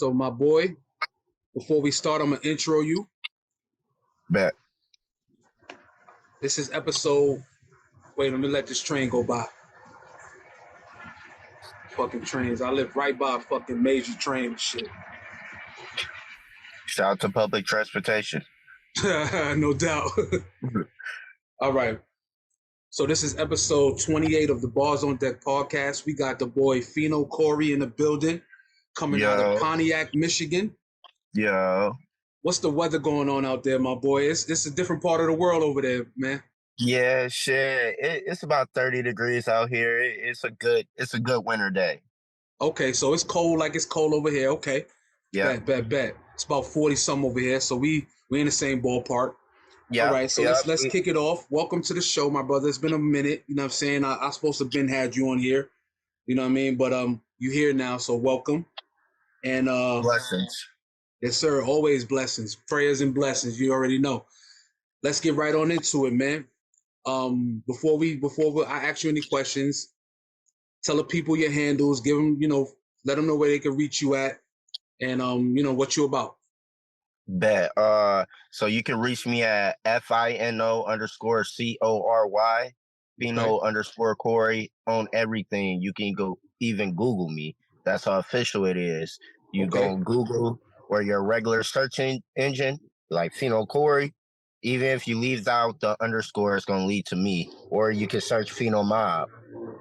So my boy, before we start, I'm gonna intro you. Bet. This is episode. Wait, let me let this train go by. Fucking trains. I live right by a fucking major train and shit. Shout out to public transportation. No doubt. All right. So this is episode 28 of the Bars on Deck podcast. We got the boy Fino Cory in the building, coming out of Pontiac, Michigan. Yo. What's the weather going on out there, my boy? It's a different part of the world over there, man. Yeah, shit. It's about 30 degrees out here. It's a good winter day. Okay, so it's cold like it's cold over here. Okay. Yeah. Bet. It's about 40 some over here, so we in the same ballpark. Yeah. All right, so let's kick it off. Welcome to the show, my brother. It's been a minute. You know what I'm saying? I supposed to have been had you on here. You know what I mean? But you here now, so welcome. And blessings. Yes, sir. Always blessings. Prayers and blessings. You already know. Let's get right on into it, man. Before I ask you any questions, tell the people your handles, give them, let them know where they can reach you at, and what you about. Bet. So you can reach me at FINO_CORY, Fino_Cory on everything. You can go even Google me. That's how official it is. You go on Google or your regular search engine, like Fino Cory. Even if you leave out the underscore, it's going to lead to me. Or you can search Fino Mob,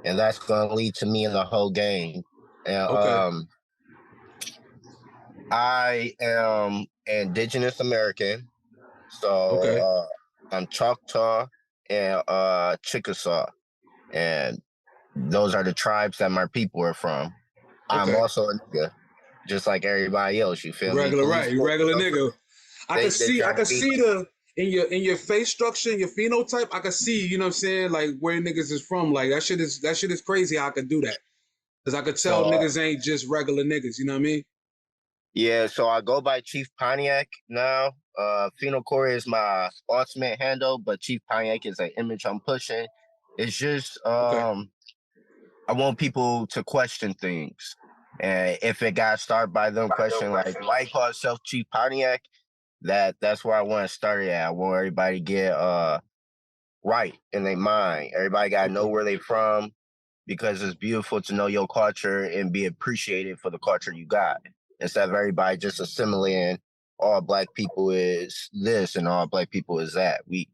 and that's going to lead to me in the whole game. And I am Indigenous American, so I'm Choctaw and Chickasaw, and those are the tribes that my people are from. I'm also a nigga, just like everybody else. You feel regular, me? Right? You regular nigga. I can see the in your face structure, your phenotype. I can see, you know what I'm saying, like where niggas is from. Like that shit is crazy how I could do that, because I could tell niggas ain't just regular niggas. You know what I mean? Yeah, so I go by Chief Pontiac now. Fino Cory is my ultimate handle, but Chief Pontiac is an image I'm pushing. It's just I want people to question things. And if it got started by them questioning, like, why you call yourself Chief Pontiac? That's where I want to start at. I want everybody to get right in their mind. Everybody got to know where they from, because it's beautiful to know your culture and be appreciated for the culture you got, instead of everybody just assimilating all black people is this and all black people is that. We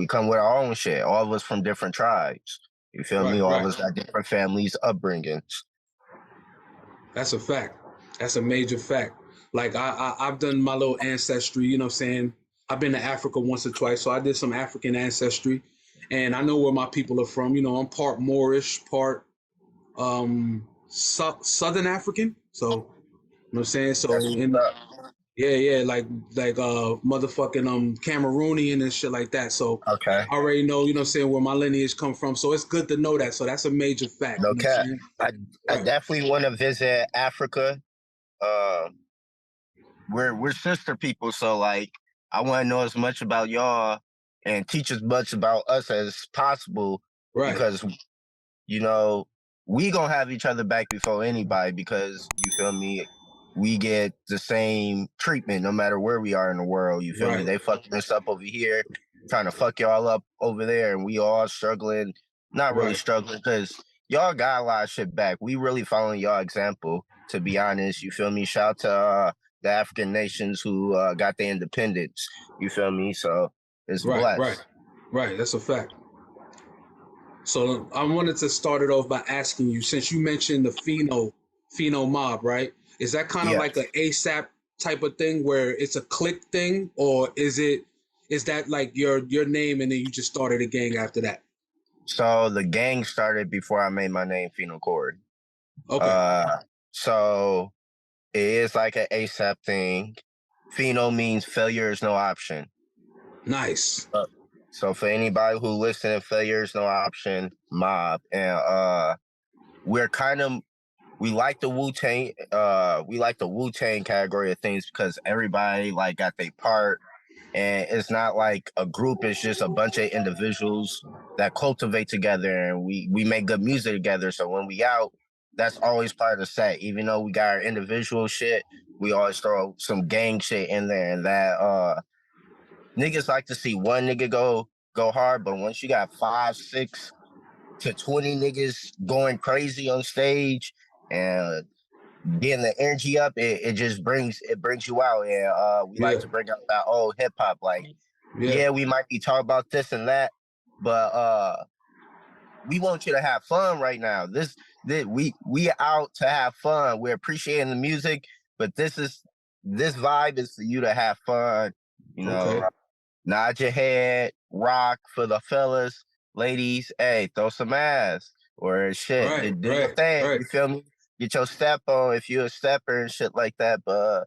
come with our own shit. All of us from different tribes. You feel me? All of us got different families, upbringings. That's a fact. That's a major fact. Like I've done my little ancestry, you know what I'm saying? I've been to Africa once or twice, so I did some African ancestry, and I know where my people are from. You know, I'm part Moorish, part Southern African. So, you know what I'm saying? So like motherfucking Cameroonian and shit like that. So I already know, you know what I'm saying, where my lineage come from. So it's good to know that. So that's a major fact. No cap. I definitely want to visit Africa. We're sister people, so like I want to know as much about y'all and teach as much about us as possible, because we gonna have each other back before anybody, because you feel me, we get the same treatment no matter where we are in the world. You feel me? They fucking us up over here, trying to fuck y'all up over there, and we all struggling. Not really struggling, because y'all got a lot of shit back. We really following y'all example, to be honest. You feel me? Shout out to the African nations who got their independence. You feel me? So it's blessed. Right. That's a fact. So I wanted to start it off by asking you, since you mentioned the Fino mob, right? Is that kind of like an ASAP type of thing where it's a clique thing, or is that like your name and then you just started a gang after that? So the gang started before I made my name Fino Cory. So it is like an ASAP thing. Fino means failure is no option. Nice. So for anybody who listening, failure is no option mob. And we like the Wu-Tang, category of things, because everybody like got their part. And it's not like a group, it's just a bunch of individuals that cultivate together, and we make good music together. So when we out, that's always part of the set. Even though we got our individual shit, we always throw some gang shit in there, and that niggas like to see one nigga go hard, but once you got 5, 6 to 20 niggas going crazy on stage and getting the energy up, it just brings you out. And we like to bring out that old hip hop. Like, yeah, we might be talking about this and that, but we want you to have fun right now. We out to have fun. We're appreciating the music, but this vibe is for you to have fun. You know, nod your head, rock for the fellas, ladies. Hey, throw some ass or shit. Do your thing. You feel me? Get your step on if you're a stepper and shit like that. But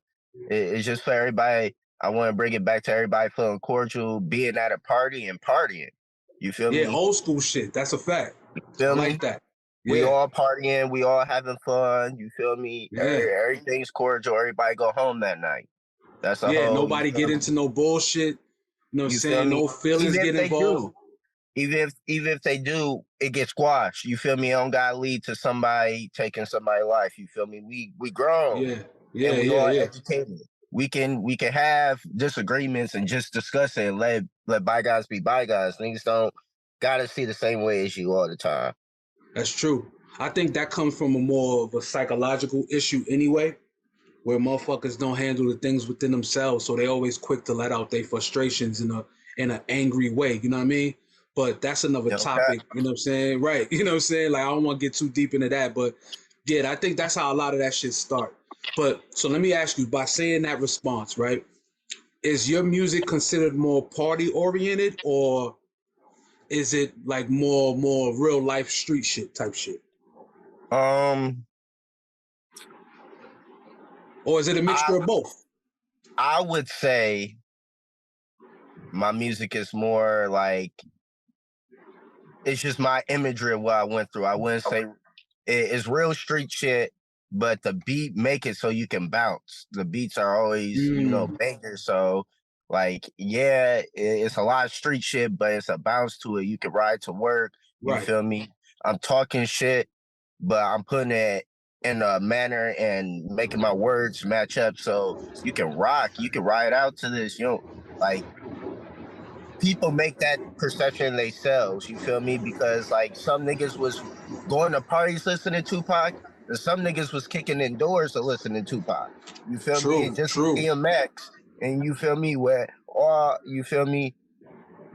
it's just for everybody. I want to bring it back to everybody feeling cordial, being at a party and partying. You feel me? Yeah, old school shit. That's a fact. Feel I me? like that. Yeah. We all partying. We all having fun. You feel me? Yeah. Everything's cordial. Everybody go home that night. That's a whole. Nobody get into no bullshit. You know what I'm saying? No feelings get involved. Even if they do, it gets squashed. You feel me? It don't gotta lead to somebody taking somebody's life. You feel me? We grown. And we all educated. We can have disagreements and just discuss it and let bygones be bygones. Niggas don't gotta see the same way as you all the time. That's true. I think that comes from a more of a psychological issue anyway, where motherfuckers don't handle the things within themselves, so they always quick to let out their frustrations in an angry way. You know what I mean? But that's another topic. You know what I'm saying? Right. You know what I'm saying? Like, I don't want to get too deep into that, but yeah, I think that's how a lot of that shit start. But so let me ask you, by saying that response, right? Is your music considered more party oriented, or is it like more real life street shit type shit? Or is it a mixture of both? I would say my music is more like, it's just my imagery of what I went through. I wouldn't say it's real street shit, but the beat make it so you can bounce. The beats are always, bangers. So like, yeah, it's a lot of street shit, but it's a bounce to it. You can ride to work. You feel me? I'm talking shit, but I'm putting it in a manner and making my words match up so you can rock. You can ride out to this. Like, people make that perception themselves, you feel me? Because like, some niggas was going to parties listening to Tupac, and some niggas was kicking in doors to listen to Tupac. You feel me? And just DMX, and you feel me? You feel me?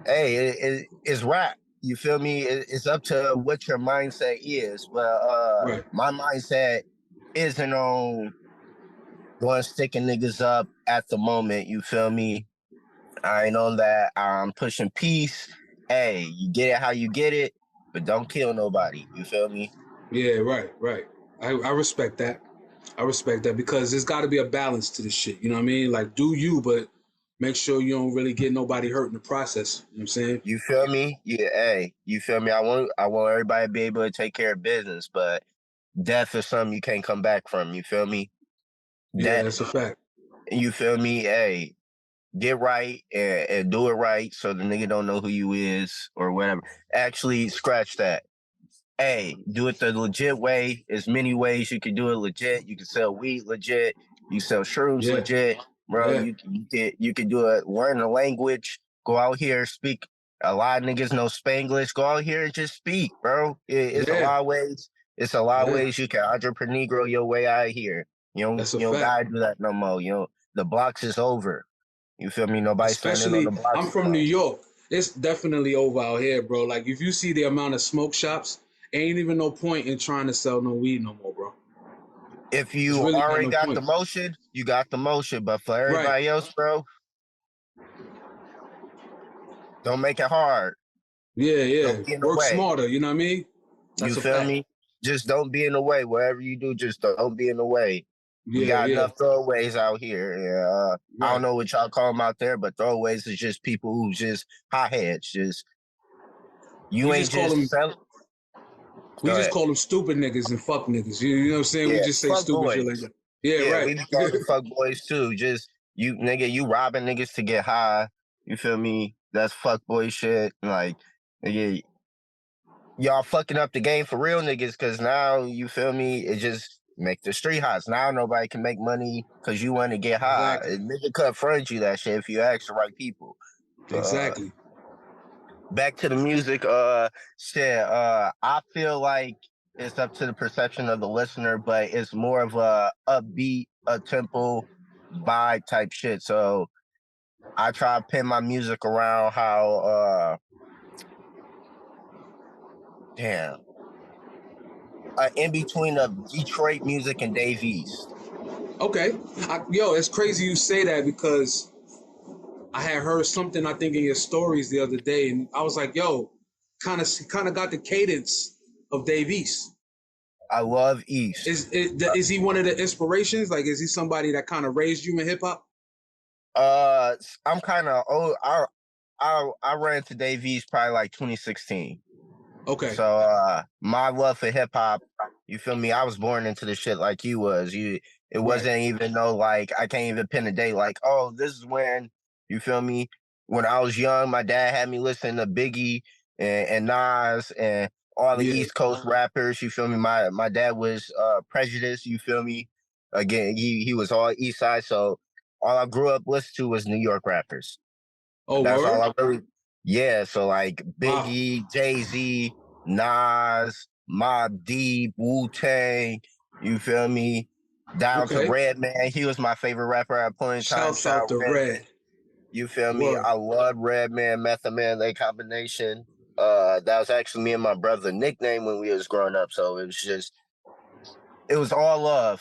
Hey, it's rap. You feel me? It's up to what your mindset is. But my mindset isn't on going sticking niggas up at the moment. You feel me? I ain't on that. I'm pushing peace. Hey, you get it how you get it, but don't kill nobody. You feel me? Yeah, right. I respect that. I respect that, because there's got to be a balance to this shit. You know what I mean? Like, do you, but make sure you don't really get nobody hurt in the process. You know what I'm saying? You feel me? Yeah. Hey, you feel me? I want everybody to be able to take care of business, but death is something you can't come back from. You feel me? Yeah, that's a fact. You feel me? Hey, get right and do it right so the nigga don't know who you is or whatever. Actually, scratch that. Hey, do it the legit way. There's many ways you can do it legit. You can sell weed legit. You sell shrooms legit, bro. You can do it. Learn the language. Go out here, speak. A lot of niggas know Spanglish. Go out here and just speak, bro. It's a lot of ways. It's a lot of ways you can entrepreneur your way out of here. You don't gotta do that no more. The blocks is over. You feel me? Nobody's standing on the blocks. I'm from New York. It's definitely over out here, bro. Like, if you see the amount of smoke shops, ain't even no point in trying to sell no weed no more, bro. If you really already got the motion, you got the motion. But for everybody else, bro, don't make it hard. Yeah. Work smarter, you know what I mean? You feel me? Just don't be in the way. Whatever you do, just don't be in the way. We got enough throwaways out here. I don't know what y'all call them out there, but throwaways is just people who just hotheads. You ain't just selling. We just call them stupid niggas and fuck niggas. You know what I'm saying? We just say stupid shit like that. Yeah, right. We be calling fuck boys too. Just you robbing niggas to get high. You feel me? That's fuck boy shit. Like, nigga, y'all fucking up the game for real niggas, because now, you feel me, it just make the street hots. Now nobody can make money because you want to get high. Exactly. A nigga could front you that shit if you ask the right people. Exactly. Back to the music, shit, I feel like it's up to the perception of the listener, but it's more of a upbeat, a tempo vibe type shit. So I try to pin my music around how damn in between of Detroit music and Dave East. Okay. Yo, it's crazy you say that because I had heard something I think in your stories the other day, and I was like, yo, kind of got the cadence of Dave East. I love East. Is he one of the inspirations? Like, is he somebody that kind of raised you in hip hop? I'm kind of old. I ran into Dave East probably like 2016. Okay. So my love for hip hop, you feel me? I was born into the shit like you was. It wasn't even no like I can't even pin a date like, oh, this is when, you feel me? When I was young, my dad had me listen to Biggie and Nas and all the East Coast rappers. You feel me? My dad was prejudiced. You feel me? Again, he was all East Side, so all I grew up listening to was New York rappers. Oh, That's word? all I really. Yeah, so like Biggie, Wow. Jay-Z, Nas, Mobb Deep, Wu-Tang, you feel me? Down to Okay. Redman. He was my favorite rapper at a point in time. Shouts out to Red. You feel me? Word. I love Redman, Method Man, that combination. That was actually me and my brother nickname when we was growing up. So it was all love.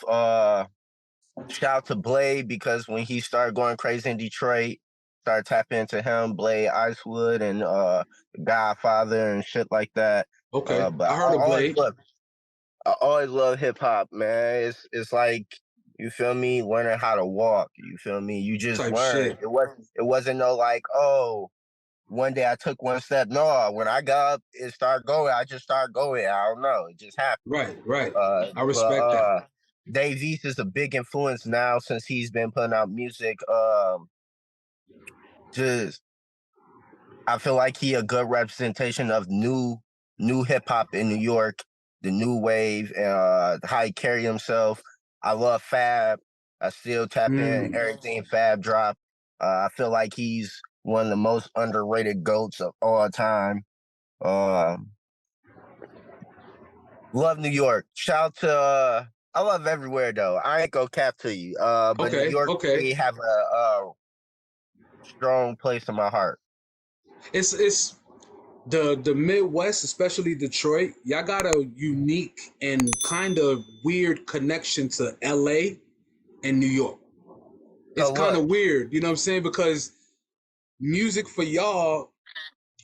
Shout out to Blade, because when he started going crazy in Detroit, started tapping into him, Blade, Icewood, and Godfather and shit like that. Okay. But I heard of Blade. I always love hip hop, man. It's like, you feel me, learning how to walk. You feel me? You just Type learn. shit. It wasn't no like, oh, one day I took one step. No, when I got up, it started going. I just started going. I don't know. It just happened. Right. I But respect that. Dave East is a big influence now since he's been putting out music. Just I feel like he a good representation of new hip hop in New York, the new wave, how he carry himself. I love Fab. I still tap in everything Fab drop. I feel like he's one of the most underrated goats of all time. Love New York. Shout to I love everywhere though. I ain't gonna cap to you. But New York, Okay. they have a strong place in my heart. It's the Midwest, especially Detroit. Y'all got a unique and kind of weird connection to LA and New York. It's kind of weird, you know what I'm saying? Because music for y'all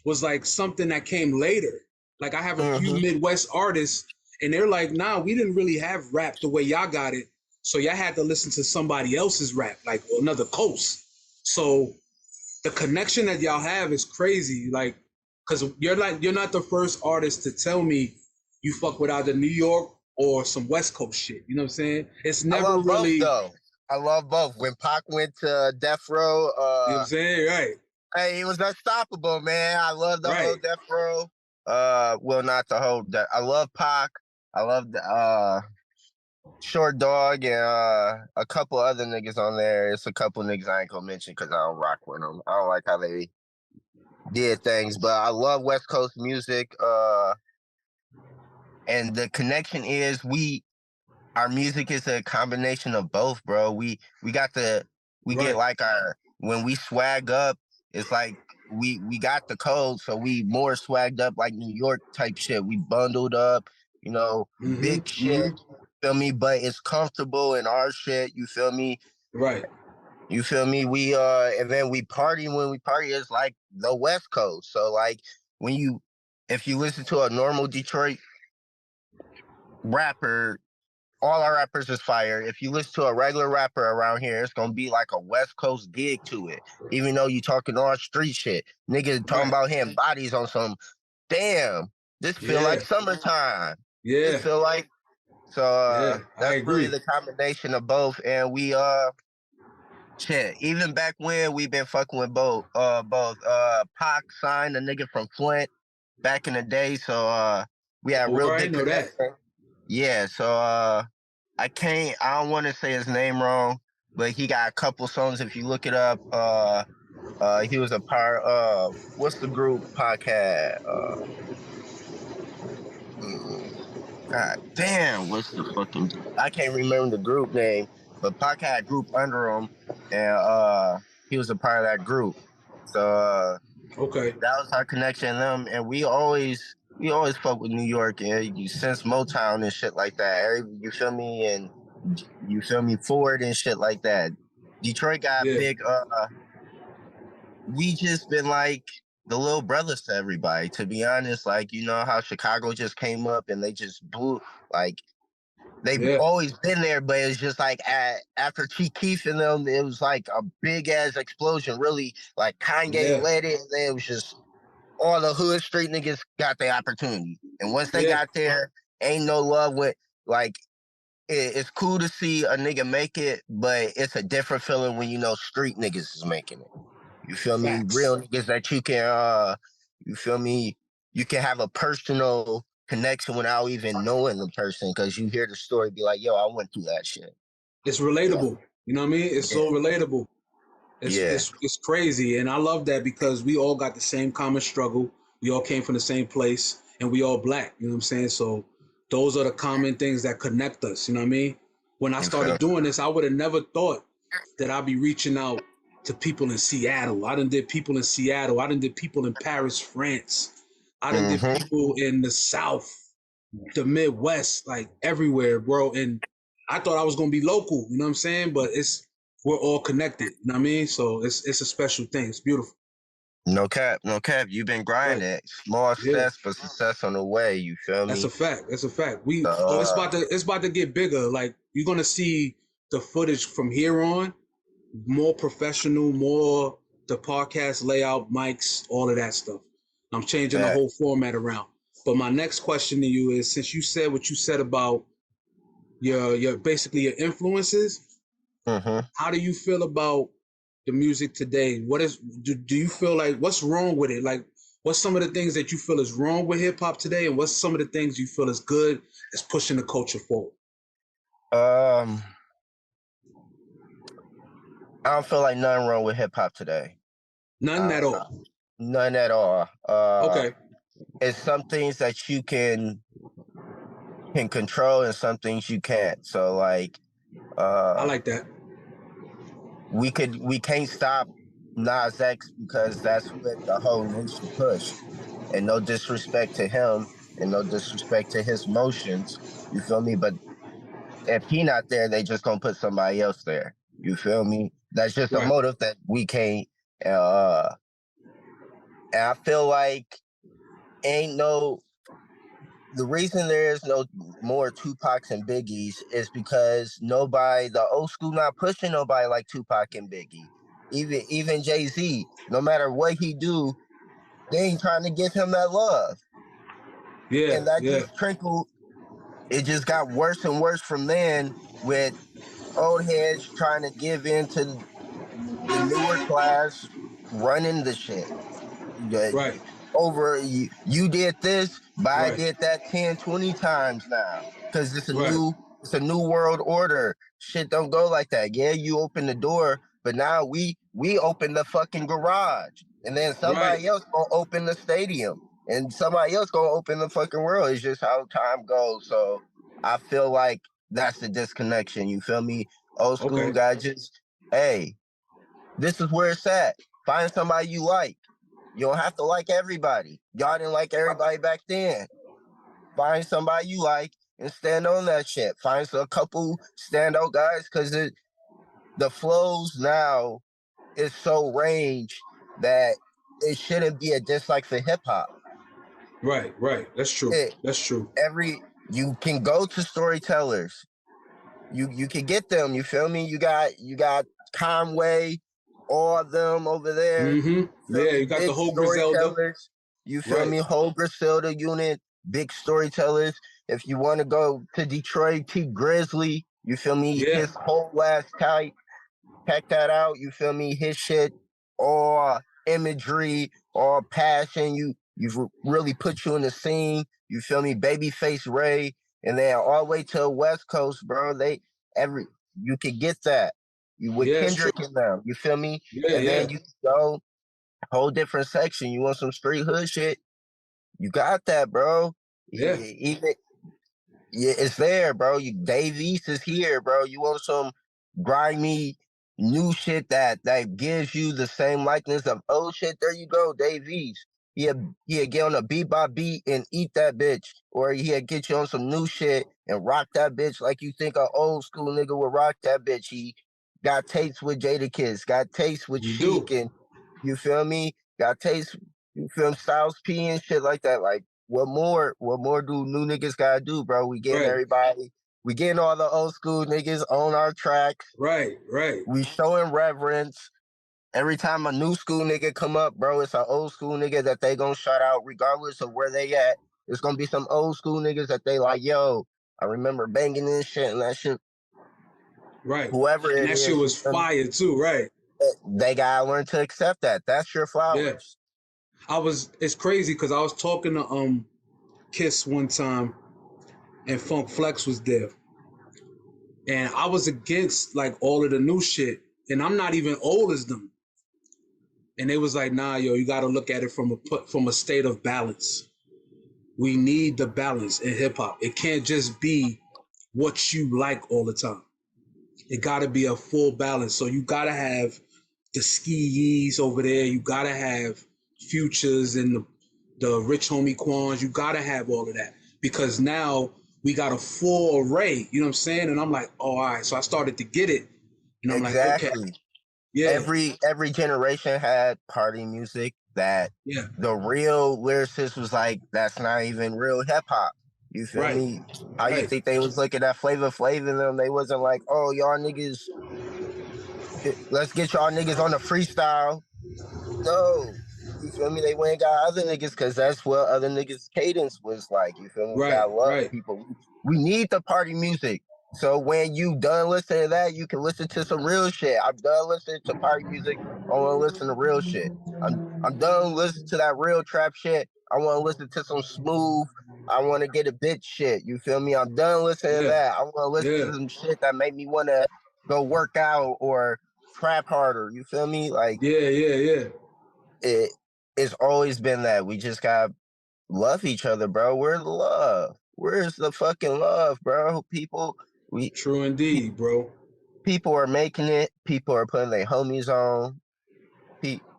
was like something that came later. Like I have a few Midwest artists, and they're like, nah, we didn't really have rap the way y'all got it. So y'all had to listen to somebody else's rap, like another coast. So the connection that y'all have is crazy. Like, cause you're not the first artist to tell me you fuck with either New York or some West Coast shit. You know what I'm saying? It's never I love really, both though. I love both. When Pac went to Death Row, you know what I'm saying? Right. hey, he was unstoppable, man. I love the whole Right. Death Row. Well, not the whole. I love Pac. I love the Short Dog and a couple other niggas on there. It's a couple niggas I ain't gonna mention because I don't rock with them. I don't like how they did things, but I love West Coast music. And the connection is our music is a combination of both, bro. We get like our when we swag up, it's like we got the code, so we more swagged up like New York type shit. We bundled up, big shit. Feel me? But it's comfortable in our shit. You feel me? Right. You feel me? We and then we party when we party. It's like the West Coast. So like if you listen to a normal Detroit rapper, all our rappers is fire. If you listen to a regular rapper around here, it's gonna be like a West Coast gig to it. Even though you talking all street shit, niggas talking about hitting bodies on some. Damn, this feel like summertime. Yeah. This feel like so. I That's really agree. the combination of both, and we shit. Even back when we been fucking with both. Pac signed a nigga from Flint. back in the day. So we had Oh, real I good didn't know that. connection. Yeah, so I don't want to say his name wrong, but he got a couple songs. If you look it up, he was a part of what's the group podcast? Mm, God damn, what's the fucking? I can't remember the group name, but Pac had a group under him, and he was a part of that group. So Okay. that was our connection. Them, and we always fuck with New York, and since Motown and shit like that. You feel me? And you feel me? Ford and shit like that. Detroit got Yeah. big. We just been like the little brothers to everybody. To be honest, like you know how Chicago just came up and they just blew like they've Yeah. always been there, but it's just like after Chief Keef and them, it was like a big ass explosion. Really, like Kanye Yeah. led it, and it was just all the hood street niggas got the opportunity. And once they Yeah. got there, ain't no love with like it's cool to see a nigga make it, but it's a different feeling when you know street niggas is making it. You feel me? Facts. Real niggas that you feel me? You can have a personal connection without even knowing the person because you hear the story, be like, yo, I went through that shit. It's So, relatable. You know what I mean? It's yeah, so relatable. It's yeah, it's it's crazy, and I love that because we all got the same common struggle. We all came from the same place, and we all black. You know what I'm saying? So those are the common things that connect us. You know what I mean? When I you feel started doing this, I would have never thought that I'd be reaching out to people in Seattle. I done did people in Seattle. I done did people in Paris, France. I done did mm-hmm. people in the South, the Midwest, like everywhere, bro. And I thought I was gonna be local, you know what I'm saying? But we're all connected, you know what I mean? So it's a special thing. It's beautiful. No cap, no cap. You've been Right. grinding. Small Yeah. steps, but success on the way. You feel That's a me? fact. That's a fact. Uh, It's about to get bigger. Like you're gonna see the footage from here on, more professional, more the podcast layout, mics, all of that stuff. I'm changing the that. whole format around. But my next question to you is since you said what you said about your basically your influences, Mm-hmm. how do you feel about the music today? Do you feel like what's wrong with it? Like what's some of the things that you feel is wrong with hip hop today, and what's some of the things you feel is good as pushing the culture forward? Um, I don't feel like nothing wrong with hip hop today. None at all. None at all. Okay, It's some things that you can control and some things you can't. So like I uh like that. we can't stop Nas X because that's what the whole nation pushed. And no disrespect to him and no disrespect to his motions. You feel me? But if he not there, they just gonna put somebody else there. You feel me? That's just a Right, motive that we can't uh and I feel like ain't no the reason there is no more Tupacs and Biggies is because the old school not pushing nobody like Tupac and Biggie. Even Jay-Z, no matter what he do, they ain't trying to give him that love. yeah, And that yeah, just trickled, it just got worse and worse from then with old heads trying to give in to the newer class running the shit. right, Over you did this, but I right, did that 10, 20 times now. Cause right, it's a new world order. Shit don't go like that. Yeah, you open the door, but now we open the fucking garage. And then right. somebody else gonna open the stadium. And somebody else gonna open the fucking world. It's just how time goes. So I feel like that's the disconnection. You feel me? Old school Okay, guy just, hey, this is where it's at. Find somebody you like. You don't have to like everybody. Y'all didn't like everybody back then. Find somebody you like and stand on that shit. Find a couple standout guys because the flows now is so range that it shouldn't be a dislike for hip hop. right, right. That's true. It That's true. every you can go to storytellers. You can get them. You feel me? You got Conway, all of them over there. Mm-hmm. Feel Yeah, me? you got the Big whole Griselda. storytellers. You feel Right. me? Whole Griselda unit, big storytellers. If you want to go to Detroit, T Grizzly, you feel me? Yeah. His whole last type, check that out. You feel me? His shit, all imagery, all passion. You've really put you in the scene. You feel me? Babyface Ray, and then all the way to the West Coast, bro. You could get that. You with Yeah, it's true. Kendrick and them. You feel me? Yeah, And yeah, then you go whole different section. You want some street hood shit? You got that, bro. yeah. Even yeah, it's there, bro. Dave East is here, bro. You want some grimy new shit that gives you the same likeness of old shit? There you go, Dave East. He'll get on a beat by beat and eat that bitch, or he'll get you on some new shit and rock that bitch like you think an old school nigga would rock that bitch. He got taste with Jadakiss, got taste with You Chic, do. and you feel me? Got taste, you feel Styles P and shit like that. Like what more? What more do new niggas gotta do, bro? We getting Right, everybody. We getting all the old school niggas on our tracks. right, right. We showing reverence. Every time a new school nigga come up, bro, it's an old school nigga that they gonna shout out regardless of where they at. It's gonna be some old school niggas that they like, yo, I remember banging this shit and that shit. Right. Whoever And it that shit is, was fire too, right? they gotta learn to accept that. That's your Yeah. flowers. It's crazy because I was talking to Kiss one time and Funk Flex was there. And I was against like all of the new shit. And I'm not even old as them. And they was like, nah, yo, you gotta look at it from a state of balance. We need the balance in hip hop. It can't just be what you like all the time. It gotta be a full balance. So you gotta have the Ski Yees over there. You gotta have Futures and the Rich Homie Quans. You gotta have all of that because now we got a full array. You know what I'm saying? And I'm like, oh, all right. So I started to get it, and I'm like, okay, Exactly. yeah, Every generation had party music that yeah, the real lyricist was like, that's not even real hip hop. You feel right, me? How you right, think they was looking at Flavor Flav and them? They wasn't like, oh, y'all niggas, let's get y'all niggas on the freestyle. No. You feel me? They went and got other niggas because that's what other niggas' cadence was like. You feel me? We right, gotta love right. people. We need the party music. So when you done listening to that, you can listen to some real shit. I'm done listening to party music. I want to listen to real shit. I'm done listening to that real trap shit. I want to listen to some smooth. I want to get a bitch shit. You feel me? I'm done listening to Yeah, that. I want to listen yeah, to some shit that make me want to go work out or trap harder. You feel me? Like yeah, yeah, yeah. it it's always been that. We just gotta love each other, bro. Where's the love? Where's the fucking love, bro? We True pe- indeed, bro. people are making it. People are putting their homies on.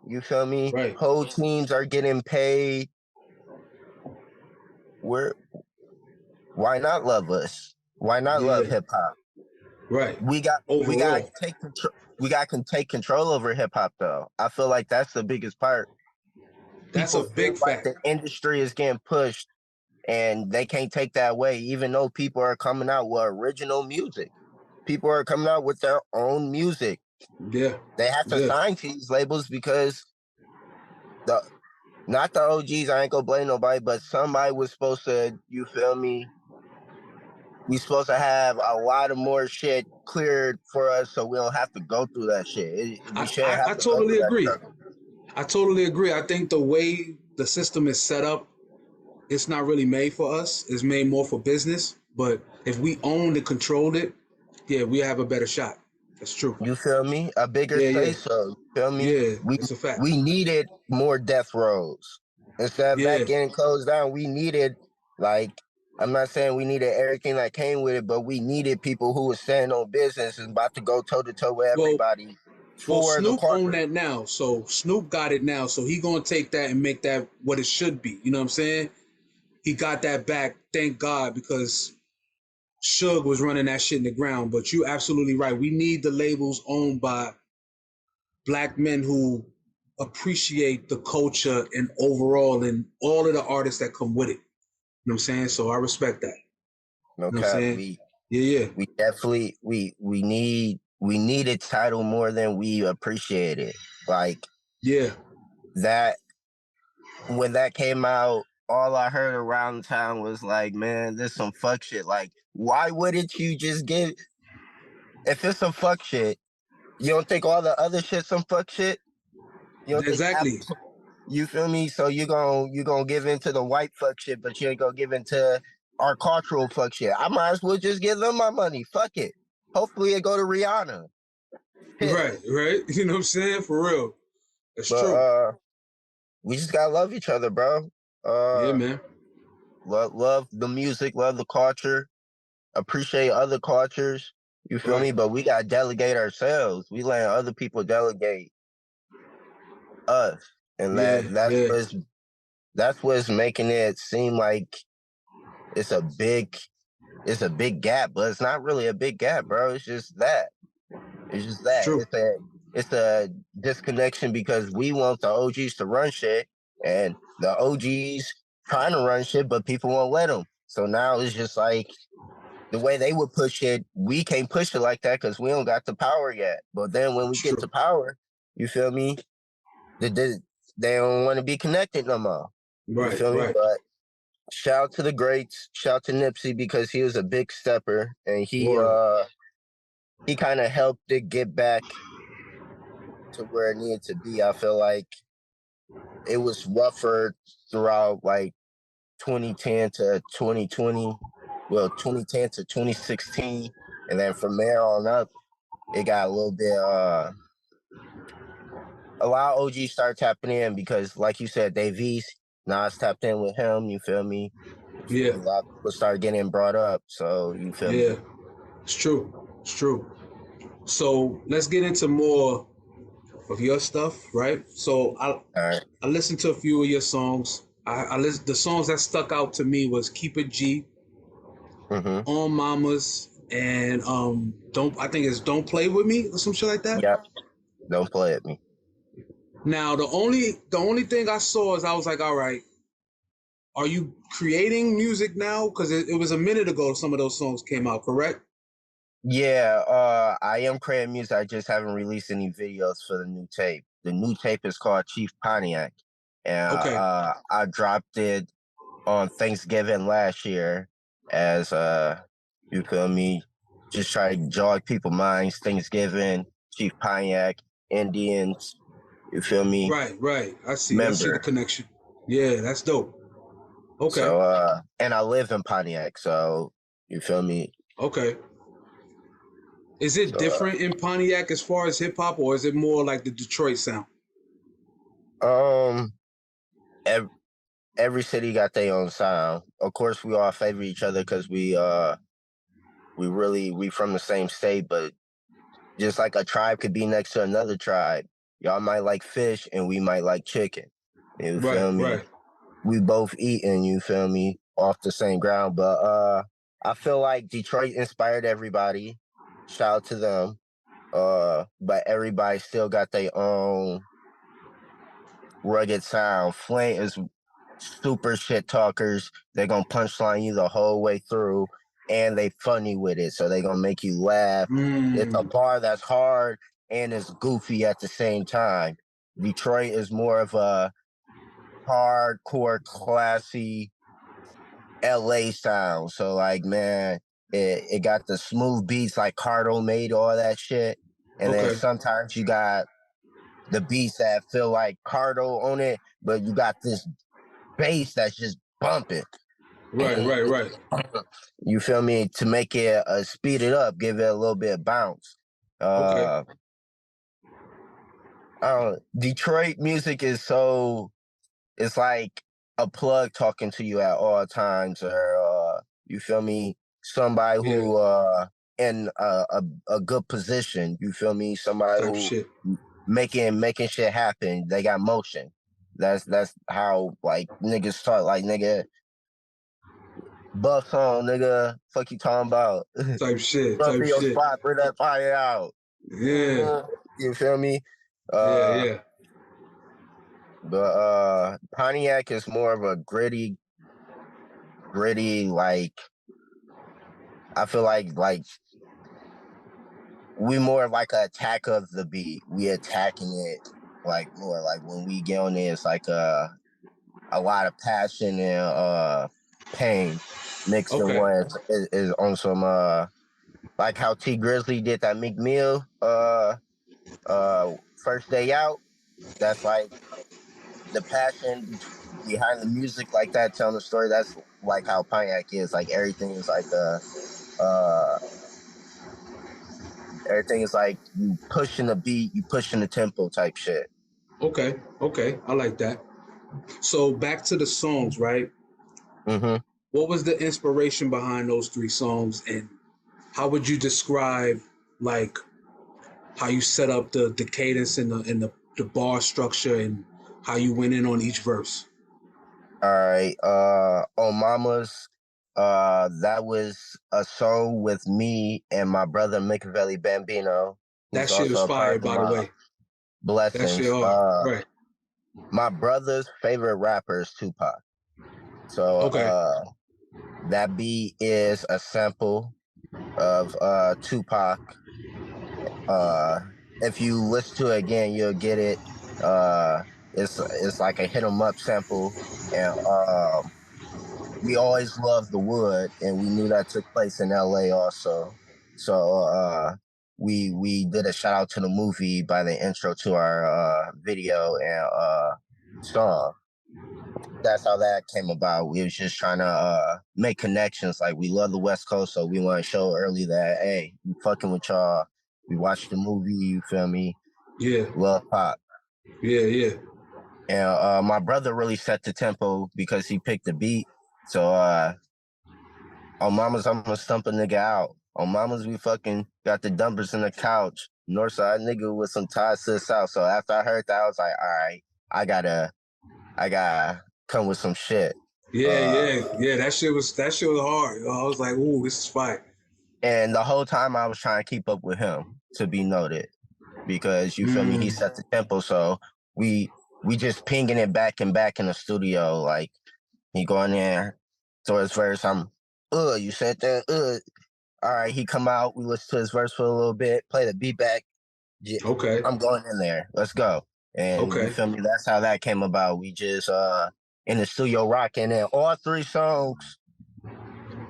You feel me? Right. Whole teams are getting paid. Where? Why not love us? Why not love Yeah. hip hop? Right. We got Overall, take control. Can take control over hip hop though. I feel like that's the biggest part. that's a People feel big like fact. the industry is getting pushed and they can't take that away, even though people are coming out with original music. People are coming out with their own music. Yeah. They have to Yeah. sign to these labels because the not the OGs, I ain't gonna blame nobody, but somebody was supposed to, you feel me? We supposed to have a lot of more shit cleared for us so we don't have to go through that shit. We shouldn't I have to go totally through that agree. struggle. I totally agree. I think the way the system is set up, it's not really made for us. It's made more for business. But if we owned and controlled it, yeah, we have a better shot. That's true. You feel me? A bigger Yeah, yeah, say so. You feel me? yeah. It's a fact. We needed more death rows. Instead of that Yeah, getting closed down, we needed like I'm not saying we needed everything that came with it, but we needed people who were standing on business and about to go toe to toe with well, everybody for the Snoop owned corporate. that now, so Snoop got it now. So he gonna take that and make that what it should be. You know what I'm saying? He got that back, thank God, because Suge was running that shit in the ground. But you absolutely right. We need the labels owned by black men who appreciate the culture and overall and all of the artists that come with it. You know what I'm saying? So I respect that. No You know what I'm cap. saying? Yeah, yeah, We definitely we need its title more than we appreciate it. Like yeah. that when that came out, all I heard around town was like, man, this some fuck shit. Like, why wouldn't you just give if it's some fuck shit, you don't think all the other shit some fuck shit? You don't think Exactly. You feel me? So you gonna give into the white fuck shit, but you ain't gonna give into our cultural fuck shit. I might as well just give them my money. Fuck it. Hopefully it go to Rihanna. Right, right. You know what I'm saying? For real. That's But true. we just gotta love each other, bro. Yeah, man. Love the music, love the culture, appreciate other cultures. You feel me? But we gotta delegate ourselves. We let other people delegate us, and that's what's making it seem like it's a big gap, but it's not really a big gap, bro. It's just that. It's just It's that. true. It's a disconnection because we want the OGs to run shit, and the OGs trying to run shit, but people won't let them. So now it's just like the way they would push it, we can't push it like that because we don't got the power yet. But then when we It's get true. to power, you feel me? They don't want to be connected no more. You Right, feel me? right. But shout out to the greats, shout out to Nipsey because he was a big stepper and Word. he kind of helped it get back to where it needed to be. I feel like it was rougher throughout like 2010 to 2020, well 2010 to 2016, and then from there on up, it got a little bit. A lot of OGs start tapping in because, like you said, Dave East, Nas tapped in with him. You feel me? Yeah. A lot of people start getting brought up. So you feel me? Yeah. It's true. It's true. So let's get into more of your stuff, right? So All right. I listened to a few of your songs. I listened, the songs that stuck out to me was Keep It G, Mm-hmm. On Mamas, and don't I think it's Don't Play With Me or some shit like that. Yep. Don't play at me. Now the only thing I saw is I was like, all right, are you creating music now? Because it was a minute ago some of those songs came out, correct? Yeah, I am creating music. I just haven't released any videos for the new tape. The new tape is called Chief Pontiac, and Okay. I dropped it on Thanksgiving last year as you feel me, just try to jog people's minds. Thanksgiving, Chief Pontiac, Indians. You feel me? Right, right. I see the Member. connection. Yeah, that's dope. Okay. So and I live in Pontiac, so you feel me? Okay. Is it So different in Pontiac as far as hip hop, or is it more like the Detroit sound? um, every city got their own sound. Of course, we all favor each other because we from the same state, but just like a tribe could be next to another tribe. Y'all might like fish and we might like chicken. You Right, feel me? right. We both eating, you feel me, off the same ground. But I feel like Detroit inspired everybody. Shout out to them. But everybody still got their own rugged sound. Flint is super shit talkers. They're gonna punchline you the whole way through, and they funny with it, so they're gonna make you laugh. It's a Mm, bar that's hard and it's goofy at the same time. Detroit is more of a hardcore, classy LA sound. So like, man, it got the smooth beats like Cardo made all that shit, and then okay. sometimes you got the beats that feel like Cardo on it, but you got this bass that's just bumping. Right, right, right. You feel me? To make it speed it up, give it a little bit of bounce. Okay. Uh, Detroit music is it's like a plug talking to you at all times, or you feel me? Somebody Yeah. who in a good position. You feel me? Somebody Type who shit. making shit happen. They got motion. That's how like niggas start. Like nigga, buff on nigga. Fuck you talking about? Type shit. Run Type for your shit. spot, bring that fire out. Yeah. You feel me? Yeah, Uh, yeah. but Pontiac is more of a gritty. Like I feel like we more like an attack of the beat. We attacking it like more like when we get on there, it's like a lot of passion and pain mixed in Okay. one. Is on some like how T Grizzly did that Meek Mill first day out. That's like the passion behind the music like that, telling the story. That's like how Pontiac is. Like uh everything is like you pushing the beat, you pushing the tempo type shit. Okay, okay, I like that. So back to the songs, right? Mm-hmm. What was the inspiration behind those three songs, and how would you describe like how you set up the cadence and the bar structure and how you went in on each verse? All right. On Mamas, that was a song with me and my brother Machiavelli Bambino, That who's shit is also a fire, part of by the my way. That shit blessings. hard. Right. My brother's favorite rapper is Tupac. So Okay. that beat is a sample of Tupac. Uh if you listen to it again, you'll get it. Uh it's like a hit 'em up sample. And we always loved the wood, and we knew that took place in LA also. So we did a shout out to the movie by the intro to our video and song. That's how that came about. We was just trying to make connections. Like, we love the West Coast, so we want to show early that, hey, we fucking with y'all. We watched the movie, you feel me? Yeah. Love pop. Yeah. Yeah. And my brother really set the tempo because he picked the beat. So on Mamas, I'm gonna stump a nigga out. On Mamas, we fucking got the dumpers in the couch. Northside nigga with some ties to the south. So after I heard that, I was like, all right, I gotta come with some shit. Yeah. Uh, Yeah. Yeah. That shit was hard. I was like, ooh, this is fire. and the whole time I was trying to keep up with him, to be noted, because you feel me, he Mm, set the tempo. So we just pinging it back and back in the studio. Like, he going there, so his verse, you said that, all right, he come out, we listen to his verse for a little bit, play the beat back. okay. I'm going in there. Let's go. And you Okay. feel me? That's how that came about. We just in the studio rocking, and all three songs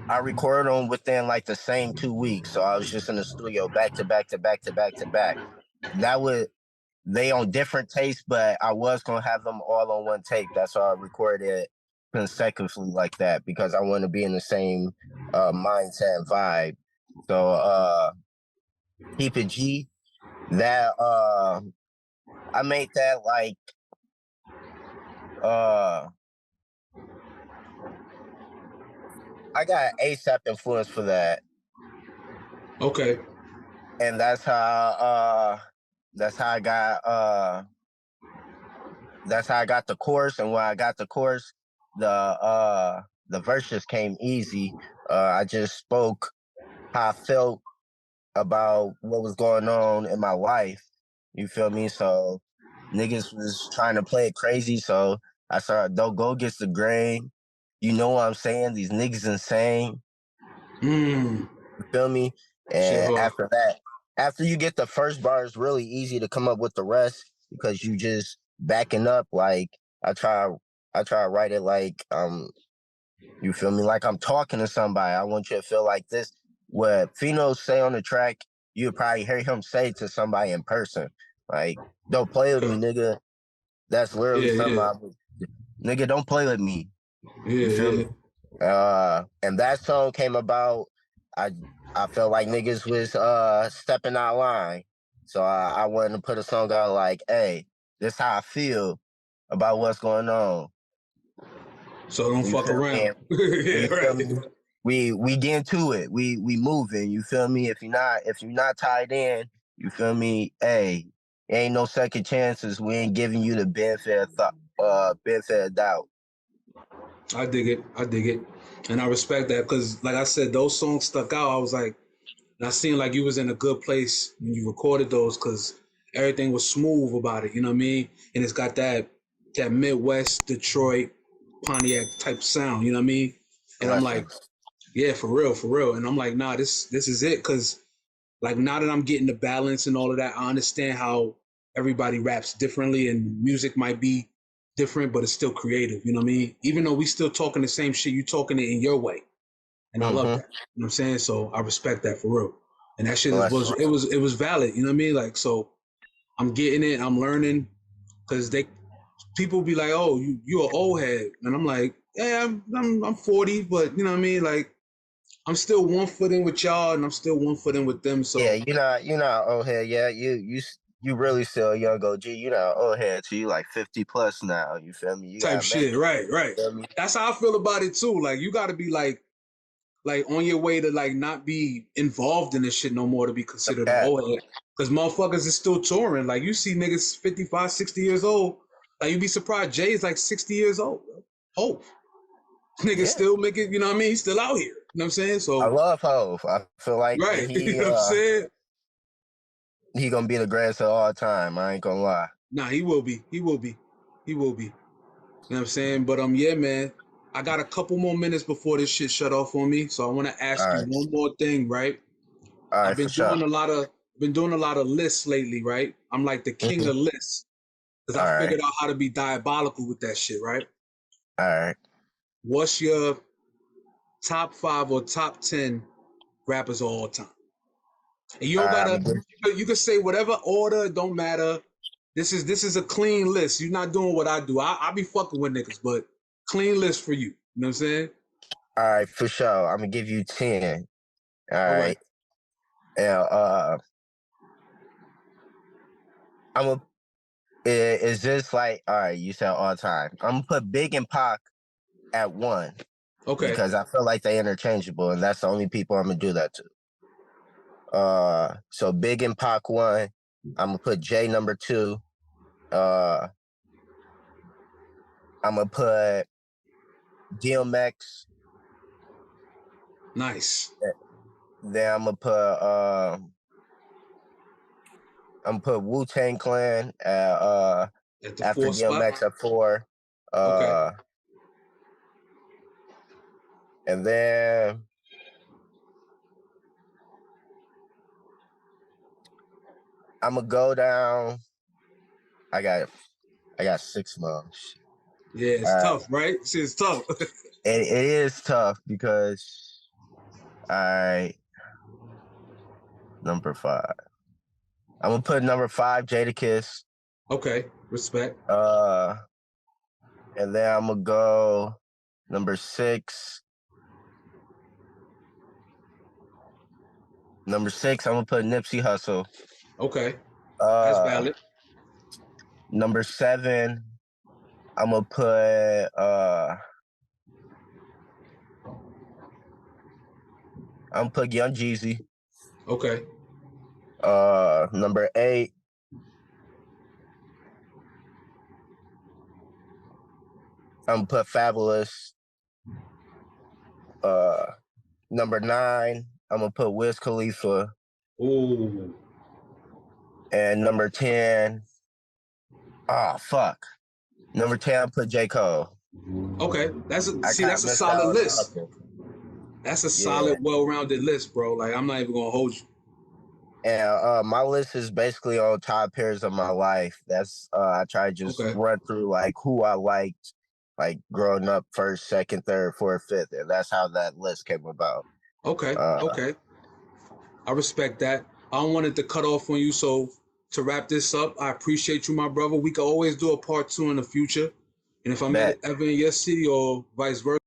I recorded them within like the same 2 weeks. So I was just in the studio back to back to back to back to back. That would They on different tapes, but I was gonna have them all on one tape. That's why I recorded it consecutively like that, because I want to be in the same mindset and vibe. So keep it G. That I made that like uh I got ASAP influence for that. Okay. And that's how I got that's how I got the chorus. And when I got the chorus, the verses came easy. I just spoke how I felt about what was going on in my life. You feel me? So niggas was trying to play it crazy. So I started, don't go against the grain. You know what I'm saying? These niggas insane. Mm, You feel me? shit And hard. after that, after you get the first bar, it's really easy to come up with the rest, because you just backing up. Like, I try, I try to write it like you feel me? Like I'm talking to somebody. I want you to feel like this. What Fino say on the track, you'd probably hear him say to somebody in person. Like, don't play with me, Okay. nigga. That's literally Yeah. something Yeah. nigga, don't play with me. Yeah. You feel Yeah. me? And that song came about. I I felt like niggas was stepping out of line. So I wanted to put a song out like, hey, this how I feel about what's going on. So don't You fuck feel me? around. Yeah. You feel Right. me? We get into it. We moving. You feel me? If you're not tied in, you feel me? Hey, ain't no second chances. We ain't giving you the benefit of doubt. I dig it. I dig it. And I respect that because, like I said, those songs stuck out. I was like, and I seen like you was in a good place when you recorded those because everything was smooth about it. You know what I mean? And it's got that Midwest Detroit Pontiac type sound. You know what I mean? And I'm like, Blessings. yeah, for real, for real. And I'm like, nah, this is it because like now that I'm getting the balance and all of that, I understand how everybody raps differently and music might be different, but it's still creative. You know what I mean? Even though we still talking the same shit, you talking it in your way, and I love Mm-hmm. that. You know what I'm saying? So I respect that for real. And that shit Blessings. was valid. You know what I mean? Like so, I'm getting it. I'm learning because people be like, "Oh, you an old head," and I'm like, "Yeah, I'm 40, but you know what I mean? Like, I'm still 1 foot in with y'all, and I'm still 1 foot in with them." Yeah, So you're not old head. Yeah, you really still a young OG. You're not old head. So you like 50 plus now. You feel me? You type got made shit, it. right, right. You feel me? That's how I feel about it too. Like, you got to be like on your way to like not be involved in this shit no more to be No considered an cap. old head. Because motherfuckers is still touring. Like, you see niggas 55, 60 years old. Like, you'd be surprised. Jay's like 60 years old. Oh, niggas Yeah, still making, you know what I mean? He's still out here. You know what I'm saying? I So, love Hove. I feel like right. You know what I'm saying? he gonna be the greatest of all time. I ain't gonna lie. Nah, he will be. He will be. He will be. You know what I'm saying? But yeah, man. I got a couple more minutes before this shit shut off on me. So I want to All ask you right, one more thing, right? all I've right, for sure. been doing a lot of lists lately, right? I'm like the king Mhm. of lists because All I right, figured out how to be diabolical with that shit, right? all right. What's your top 5 or top 10 rappers of all time? And you All don't right, gotta. You can say whatever order. It don't matter. This is a clean list. You're not doing what I do. I be fucking with niggas, but clean list for you. You know what I'm saying? all right, for sure. I'm gonna give you 10. All All right. right. Yeah, I'm gonna is this like all right, you said all time. I'm gonna put Big and Pac at 1 Okay. because I feel like they interchangeable, and that's the only people I'm gonna do that to. So Big and Pac 1. I'm gonna put Jay number 2. Uh, I'm gonna put DMX. Nice. Then I'm gonna put Wu-Tang Clan At the after 4th spot. DMX at 4. Okay. Uh, and then I'm gonna go down. I got 6 more. Yeah, it's All right. tough, right? Shit's tough. It is tough because I number 5. I'm gonna put number 5 Jadakiss. Okay. Respect. Uh, and then I'm gonna go number 6. Number 6, I'm gonna put Nipsey Hussle. Okay. That's Uh, valid. number 7, I'm gonna put Young Jeezy. Okay. Number 8, I'm gonna put Fabulous. Number 9, I'm gonna put Wiz Khalifa. Ooh. And number 10, oh fuck. Number 10, I put J. Cole. Okay. That's I a missed out solid on a list. couple. That's a Yeah. solid, well-rounded list, bro. Like, I'm not even gonna hold you. And my list is basically on top pairs of my life. That's I try to just Okay. run through like who I liked, like growing up, first, second, third, fourth, fifth, and that's how that list came about. Okay. Uh, Okay. I respect that. I don't want it to cut off on you. So to wrap this up, I appreciate you, my brother. We can always do a part 2 in the future. And if I'm bet. ever in your city or vice versa.